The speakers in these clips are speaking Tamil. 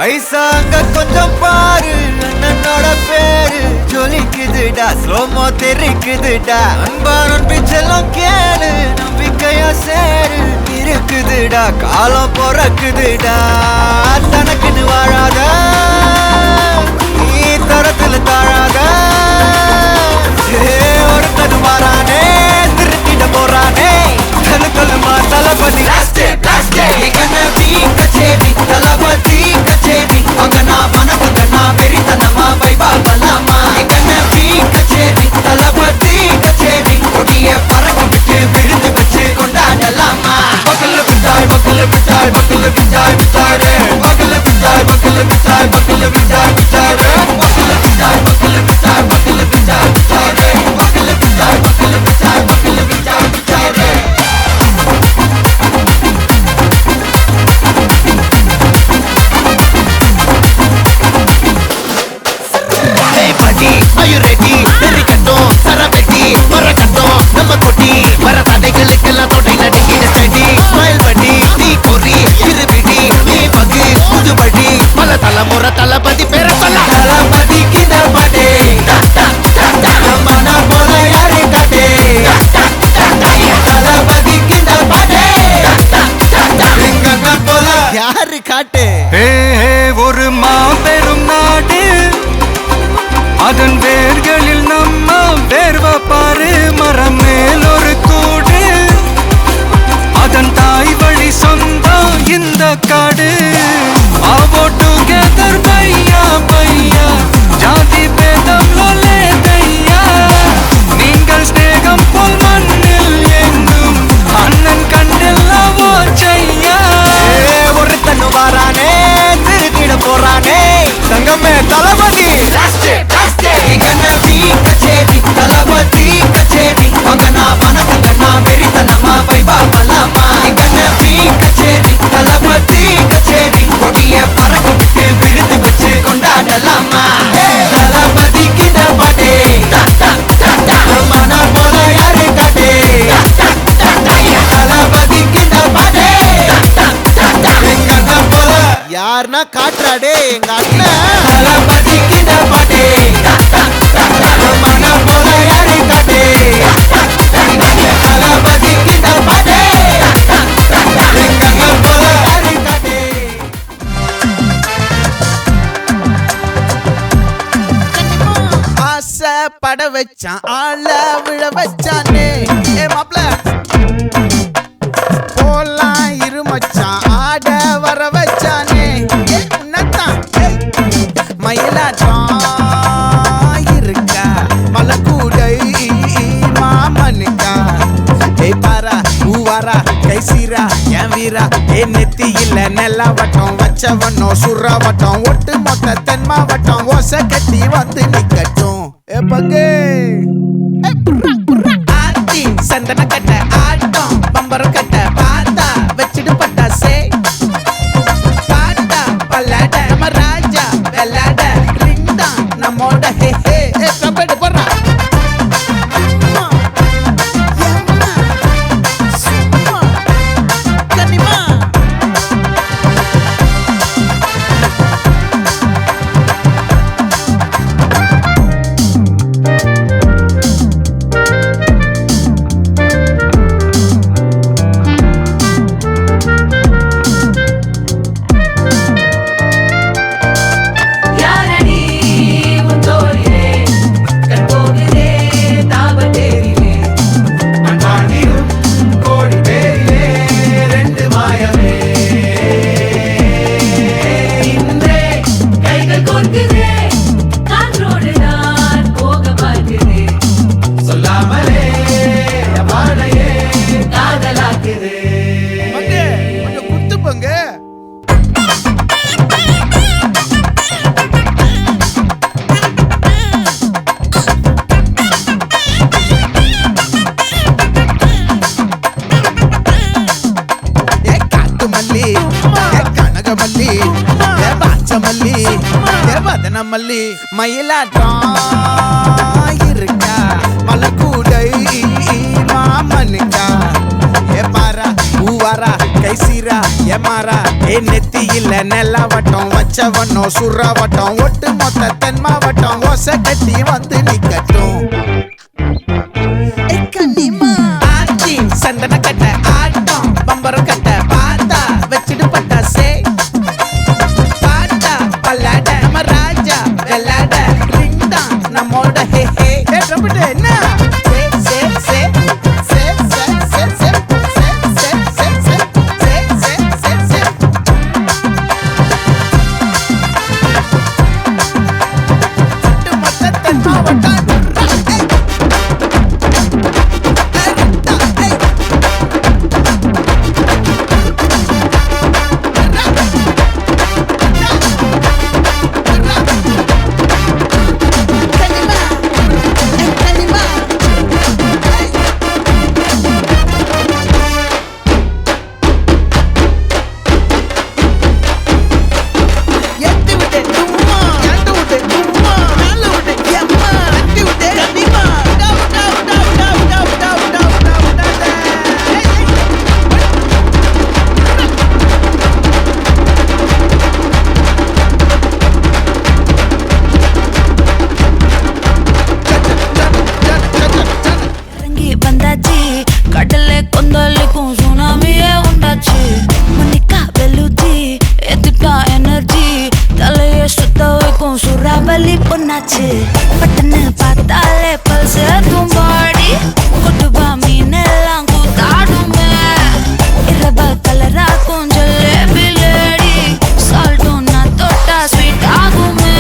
ஐசாங்க கொஞ்சம் பாரு அண்ணனோட பேரு ஜொலிக்குதுடா ஸ்லோமோ தெரிக்குதுடா அன்பானன் பிச்செல்லாம் கேளு நம்பிக்கையா சேரு இருக்குதுடா காலம் பொறக்குதுடா தனக்குன்னு வாழாத நீ தரத்துல தாழாத ஒருத்தது மாறானே திருத்திட போறானே தலுக்கலுமா தளபதி தளபதி கச்சேரி அங்கனா வனக்கு கண்ணா வெறித்தனமா வைபா பல்லாமா கண்ணபி கச்சேரி தளபதி கச்சேரி கொடிய பறக்க விட்டு விழுந்து வச்சு கொண்டாடலாமா பக்கல்ல விட்டாய் பக்கல்ல விட்டாய் பக்கல்ல விட்டாய் விட்டாரு பக்கல்ல விட்டாய் பக்கல்ல விட்டாய் பக்கல்ல விட்டாய் விட்டாரு பக்கல்ல விட்டாய் பக்கல்ல விட்டாய் பக்கல்ல விட்டாய் விட்டாரு பக்கல்ல விட்டாய் பக்கல்ல விட்டாய் பக்கல்ல விட்டாய் விட்டாரு Are you ready? Derikattom, Sarabeti, Marakattom, Namma Koti, Marathadegalukella thottai nadikida steady. Smile buddy, nee kori, iruvidi, nee pagi, pudu buddy, pala thalamura thalapathy pera solla. Thalapathy kinda pade, mana pola yaare kate. Thalapathy kinda pade, engana pola yaare kate. Hey, oru maaperum naadu அதன் வேர்களில் நம்ம வேர்வ பாரு மரம் மேல் ஒரு கூடு அதன் தாய் வழி சொந்தம் இந்த காடு ஆவோ டுகெதர் பையா பையா ஜாதி பேதம் லோலே தையா நீங்கள் ஸ்நேகம் போல் மண்ணில் எங்கும் அண்ணன் கண்டெல்லவோ செய்யா ஒரு தன்னு வாரானே திருக்கிட போறானே தங்கமே தளபதி கண்ணபி கச்சேரி தளபதி கச்சேரி அங்கனா வனக்கு கண்ணா வெறித்தனமா வைபா பல்லாமா கண்ணபி கச்சேரி தளபதி கச்சேரி கொடிய பறக்க விட்டு விழுந்து வச்சு கொண்டாடலாமா தளபதி கிட்ட பாட்டே மன போல யாரு காட்டே தளபதி கிட்ட பாட்டே எங்க அண்ணன் போல யாருன்னா காட்டுறாடே எங்க அண்ணன் தளபதி கிட்ட பாட்டே மன போல யாரு காட்டே தளபதி கிட்ட பாட்டே எங்க அண்ணன் போல யாரு காட்டே ஆசை பட வச்சான் ஆள விழ வச்சானே ஏ மாப்ள போலாம் இருமச்சான் ஆட வர வச்சானே உன்னத்தான் மயிலாட்டம் இருக்கா மலக்கூடை மாமனுக்கா ஏ பாரா ஊவாரா கைசீரா என் வீரா ஏ நெத்தி இல்ல நெல்லா வட்டம் வச்சவனோ சுறா வட்டம் ஒட்டு மொத்த தென் மாவட்டம் ஓசை கட்டி வந்து நிக்கட்டும் ஏ பங்கே ஆத்தி சந்தன கட்ட ஆட்டம் பம்பரம் கட்ட பார்த்தா வச்சிடு பட்டாசே பாட்டா பல்லாட நம்ம ராஜா வெள்ளாட ரிங் தான் நம்மோட ஹே ஹே கம்பெடு போடுறா மல்லி மயிலாட்டம் இருக்கா மலக்கூடை மாமனுக்கா ஏ பாரா ஊவாரா கைசீரா ஏமாறா ஏ நெத்தி இல்ல நெல்லாவட்டம் வச்சவட்டம் சுறாவட்டம் ஒட்டு மொத்த தென் மாவட்டம் ஓசை கட்டி வந்து நிக்கட்டும். ஆச்சி சந்தன கட்ட ஆட்டம் பம்பரம் கட்ட பார்த்தா வச்சிடு பட்டாசே பாட்டா பல்லாட நம்ம ராஜா வெள்ளாட ரிங் தான் நம்மோட ஹே ஹே என்ன கடலே கொந்தளிக்கும் சுனாமியே உண்டாச்சு மணிக்கா வெளுச்சி எதிட்டா எனர்ஜி தலைய சுத்த வைக்கும் சுறாவலி பொண்ணாச்சு பட்டன்னு பார்த்தாலே பல்ஸ் தும்பாடி கொட்டுபா மீன் எல்லாம் கூத்தாடுமே இரவ கலராக்கும் ஜல்லேபி லேடி சால்ட்டும் நான் தொட்டா ஸ்வீட் ஆகுமே.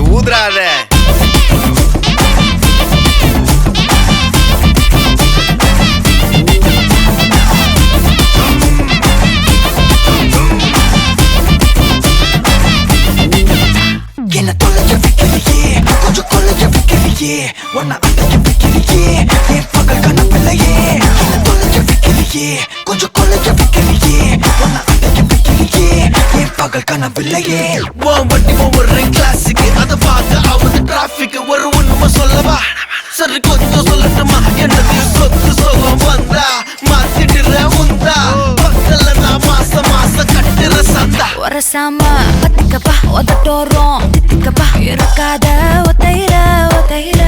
ஊதுறாத என்ன தொலைஞ்ச வைக்கிறியே கொஞ்சம் கொலைஞ்ச வைக்கிறியே உன்னை அடைக்க வைக்கிறியே என் பகல் கனவில்லையே என்ன தொலைஞ்ச வைக்கிறியே கொஞ்சம் கொலைஞ்ச வைக்கிறியே உன்னை அடைக்க வைக்கிறியே என் பகல் கனவில்லையே வண்டி ஒவ்வொரு கிளாஸுக்கு அதை பார்த்து ஆகுது டிராபிக் ஒரு உண்மை சொல்லவா சரி கொஞ்சம் சொல்லட்டுமா என்னது சொத்து சொல்லம் வந்தா மாத்திடுற உந்தா பக்கல்ல நான் மாசம் கட்டுற சந்தா ஒரசாம பத்திக்கப்பா ஒதட்டோரம் தித்திக்கப்பா இருக்காத ஒத்தையில ஒத்தையில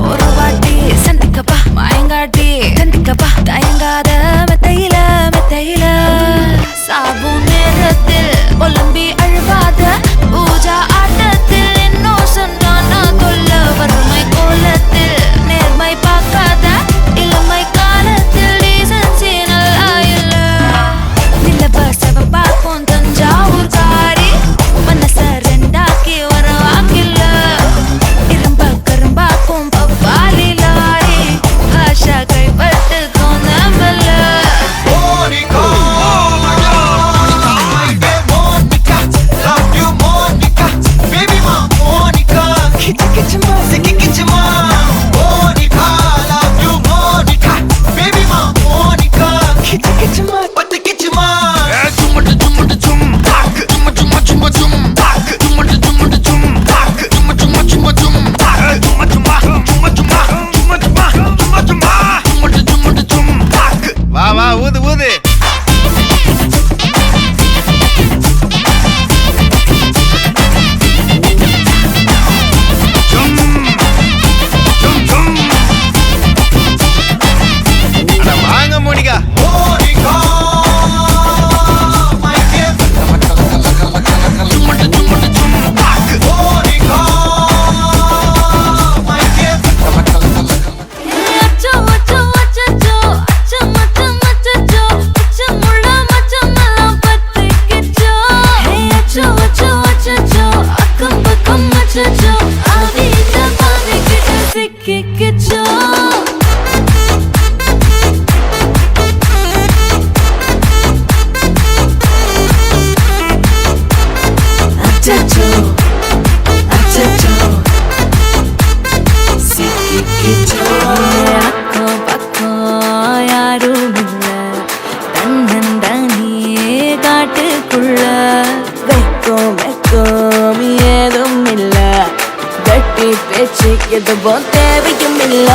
ஒரு வாட்டி சந்திக்கப்பா மாயங்காட்டி கண்டிக்கப்பா தயங்காத மெத்தையில மெத்தையில சாபு நேரத்தில் ஒலிம்பி அழுவாத பூஜா ஆட்டத்தில் இன்னும் சொன்னானா கொல்ல வறுமை கோலத்தில் நேர்மை பார்க்காத இளமை காலத்தில் டீசன்சி நல்லா இல்ல நிலவ செவப்பாக்கும் தஞ்சாவூர் காரி மனச ரெண்டாக்கி வரவாக்கில்ல இரும்ப கரும்பாக்கும் பப்பாலி லாரி ஆஷா கைப்பட்டுக்கும் நம்பல எதுவும் தேவையும் இல்ல.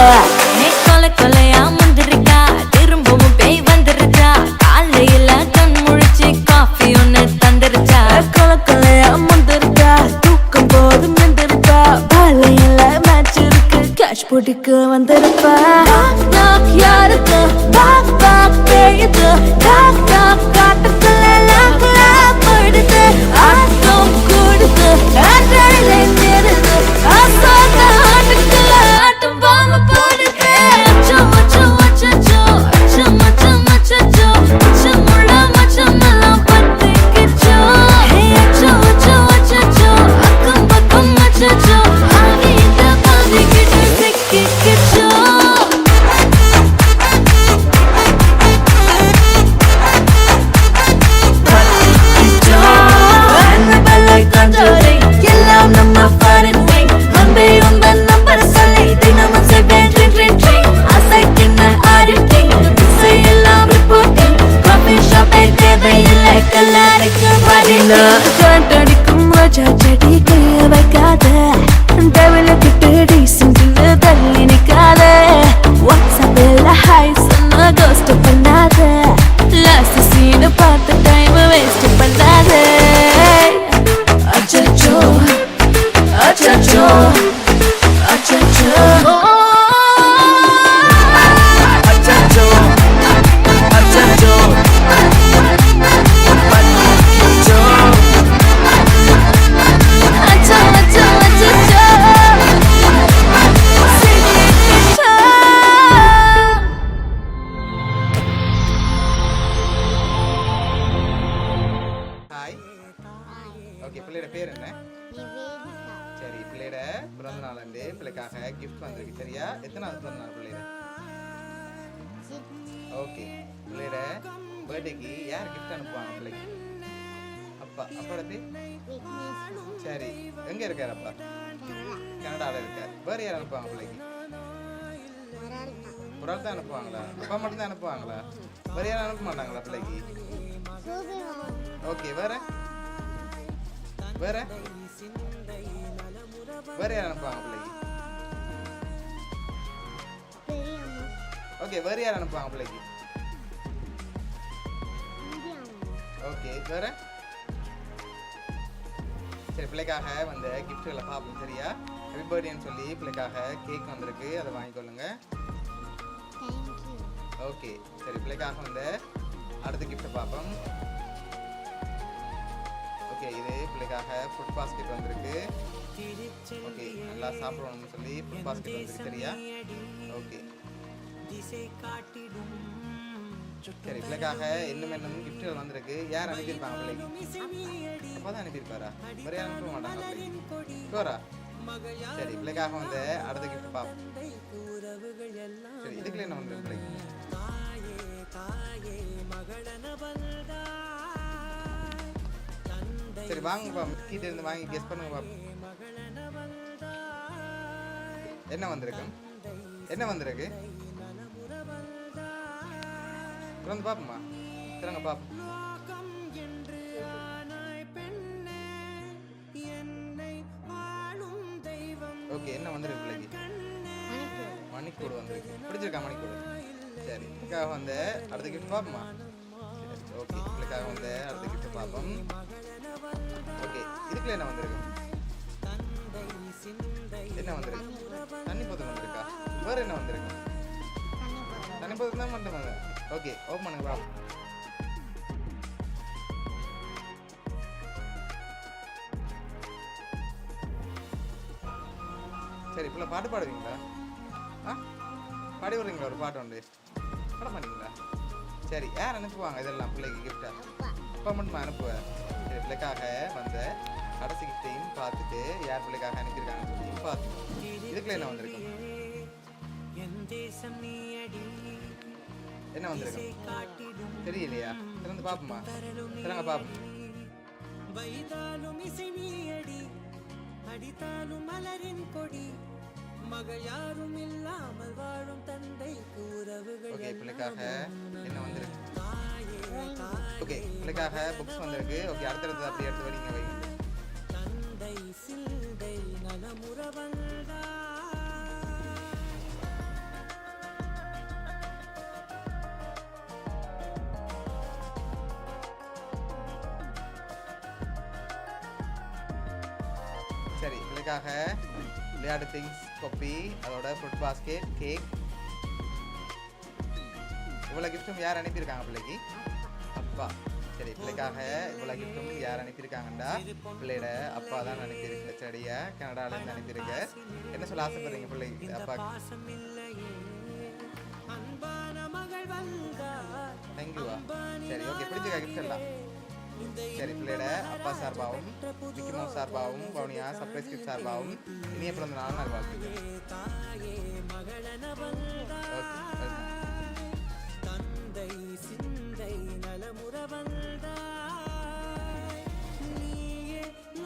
நீ கொலை கொலையா முந்திருக்கா, திரும்பவும் பேய் வந்துருச்சா, காலையில கண் முழிச்சு காஃபி ஒன்னு தந்துருச்சா. கொலை கொலையா முந்திருக்கா, தூக்கம் போதும் நின்றுருக்கா, காலையில மேட்ச் இருக்கு, கேஷ் போட்டுக்கு வந்திருப்பா. யாருக்கு பாக் பாக் பேயுது, டாக் டாக் காட்டுக்குள்ள லாக்ல போயிடுது, ஆட்டம் கூடுது, ஆட்டாடிலே நேருது, ஆசாத ஆட்டுக்குள்ள ஆட்டம் பாம்பு போடுது. அச்சம் அச்சம் அச்சச்சோ, அச்சம் அச்சம் அச்சச்சோ, அச்சமுள்ள மச்சமெல்லாம் பத்திக்கிச்சோ. அச்சம் அச்சம் அச்சச்சோ, அக்கம் பக்கம் அச்சச்சோ, ஆவியிட்ட பாதிக்கிட்டு சிக்கிக்கிச்சோ. எல்லாம் நம்ம பாருங்க, அன்பே உங்கள் நம்பர் சொல்லி தினமும் செய்வேன் ட்ரிங் ட்ரிங் ட்ரிங். அசைக்கின்ற ஆடிட்டிங், எல்லாம் ரிப்போர்ட்டிங், காஃபி ஷாப்பே தேவையில்லை, கல்லறைக்கு வரல. காட்டடிக்கும் ரோஜா செடி கைய வைக்காத, டெவலப்பிட்டு டீசென்ட்ல தள்ளி நிக்காத, வாட்ஸ்அப்பில் ஹாய் சொன்ன கோஸ்ட் பண்ணாத, லாஸ்ட் சீனை பார்த்து டைம் வேஸ்ட் பண்ணாத. அச்சச்சோ அச்சச்சோ அச்சச்சோ அச்சச்சோ அச்சச்சோ பத்திக்கிச்சோ. அச்சோ அச்சோ அச்சச்சோ சிக்கிக்கிச்சோ. ஹாய். ஓகே, பிள்ளையோட பேர் என்ன? சரி, பிள்ளையோட பிறந்த நாள் அன்று பிள்ளைக்காக கிஃப்ட் வந்திருக்கு. சரியா? எத்தனாவது பிறந்த நாள் பிள்ளையோட? ஓகே, பிள்ளையோட பர்த்டேக்கு யார் கிஃப்ட் அனுப்புவாங்க பிள்ளைக்கு? அப்பா. அப்பாவோட பேர்? சரி, எங்க இருக்கார் அப்பா? கனடாவில் இருக்கார். வேறு யார் அனுப்புவாங்க பிள்ளைக்கு? ஒரு ஆள் தான் அனுப்புவாங்களா? அப்பா மட்டும் தான் அனுப்புவாங்களா? வேறு யாரும் அனுப்ப மாட்டாங்களா பிள்ளைக்கு? ஓகே, வேற வேற வேற யார் அனுப்புவாங்க பிள்ளைக்கு? ஓகே, வேற யார் அனுப்புவாங்க பிள்ளைக்கு? ஓகே, வேற. சரி, பிள்ளைக்காக வந்த கிஃப்ட்களை பார்ப்போம். சரியா? ஹாப்பி பர்த்டேன்னு சொல்லி பிள்ளைக்காக கேக் வந்திருக்கு, அதை வாங்கிக்கொள்ளுங்க. ஓகே, சரி, பிள்ளைக்காக வந்த அடுத்த கிஃப்ட்டை பார்ப்போம். ஓகே, இது பிள்ளைக்காக ஃபுட் பாஸ்கெட் வந்திருக்கு. ஓகே, நல்லா சாப்பிடணும்னு சொல்லி ஃபுட் பாஸ்கெட் வந்திருக்கு. சரியா? ஓகே, சரி, பிள்ளைக்காக இன்னும் கிஃப்ட்கள் வந்திருக்கு. யார் அனுப்பியிருப்பாங்க பிள்ளைக்கு? அப்பா தான் அனுப்பியிருப்பாரா? வேறு யாரும் அனுப்ப மாட்டாங்க பிள்ளைக்கு? ஷோரா? சரி, பிள்ளைக்காக வந்து அடுத்த கிஃப்ட் பார்ப்போம். சரி, இதுக்குள்ள என்ன வந்திருக்கு பிள்ளைக்கு? சரி, வாங்கப்பா, கிட்ட இருந்து வாங்கி கெஸ் பண்ணுங்க பாப்போம். என்ன வந்திருக்கு? என்ன வந்திருக்கு? திறந்து பாப்போமா? திறங்க பாப்போம். ஓகே, என்ன வந்திருக்கு பிள்ளைக்கு? மணிக்கூடு வந்திருக்கு. பிடிச்சிருக்கா மணிக்கூடு? சரி, இதுக்காக வந்து அடுத்த கிஃப்ட் பார்ப்போமா? ஓகே, இதுக்காக வந்து அடுத்த கிஃப்ட் பார்ப்போம். ஓகே, இதுக்குள்ள என்ன வந்திருக்கு? என்ன வந்திருக்கு? தண்ணி போத்தல் வந்திருக்கா? வேற என்ன வந்திருக்கு? தண்ணி போத்தல் தான் மட்டும் வந்து. ஓகே, ஓப்பன் பண்ணுங்க பாப்போம். சரி, இப்போ பாட்டு பாடுவீங்களா? பாடி விடுறீங்களா? ஒரு பாட்டு உண்டு, பாட மாட்டீங்களா? சரி, யார் அனுப்புவாங்க இதெல்லாம் பிள்ளைக்கு கிஃப்டா? அப்பா மட்டும் அனுப்புவேன். சரி, பிள்ளைக்காக வந்த கடைசி கிஃப்டையும் பார்த்துட்டு யார் பிள்ளைக்காக அனுப்பியிருக்காங்கன்னு சொல்லி பார்த்து இதுக்குள்ள என்ன வந்திருக்கும்? என்ன வந்திருக்கும் தெரியலையா? திறந்து பாப்போமா? திறங்க பாப்போம். அடித்தாலும் மலரின் கொடி மகள் யாரும் இல்லாமல் வாழும் தந்தைக்கு உறவுகள். ஓகே, பிள்ளைக்காக என்ன வந்திருக்கு? ஓகே, பிள்ளைக்காக புக்ஸ் வந்திருக்கு. ஓகே, அடுத்தடுத்து அப்படி எடுத்து வரீங்க வைங்க. தந்தை சிந்தை நலமுறவந்தா சரி பிள்ளைக்காக விளையாட்டு திங்ஸ் கொப்பி அதோட ஃப்ரூட் பாஸ்கெட் கேக் இவ்வளோ கிஃப்ட்டும் யார் அனுப்பியிருக்காங்க பிள்ளைக்கு அப்பா சரி பிள்ளைக்காக இவ்வளோ கிஃப்ட்டும் யார் அனுப்பியிருக்காங்கண்டா பிள்ளையோட அப்பா தான் அனுப்பியிருக்க செடியை கனடாலேருந்து அனுப்பியிருக்க என்ன சொல்ல ஆசைப்படுறீங்க பிள்ளைக்கு அப்பா தேங்க்யூவா சரி ஓகே பிடிச்சிருக்கா கிஃப்ட் எல்லாம் சரி பிள்ளையோட அப்பா சார்பாகவும் மிக்கி மவுஸ் சார்பாகவும் பவுனியா சர்ப்ரைஸ் கிஃப்ட் சார்பாகவும் இனிய பிறந்த நாள் வாழ்த்துக்கள் ஓகே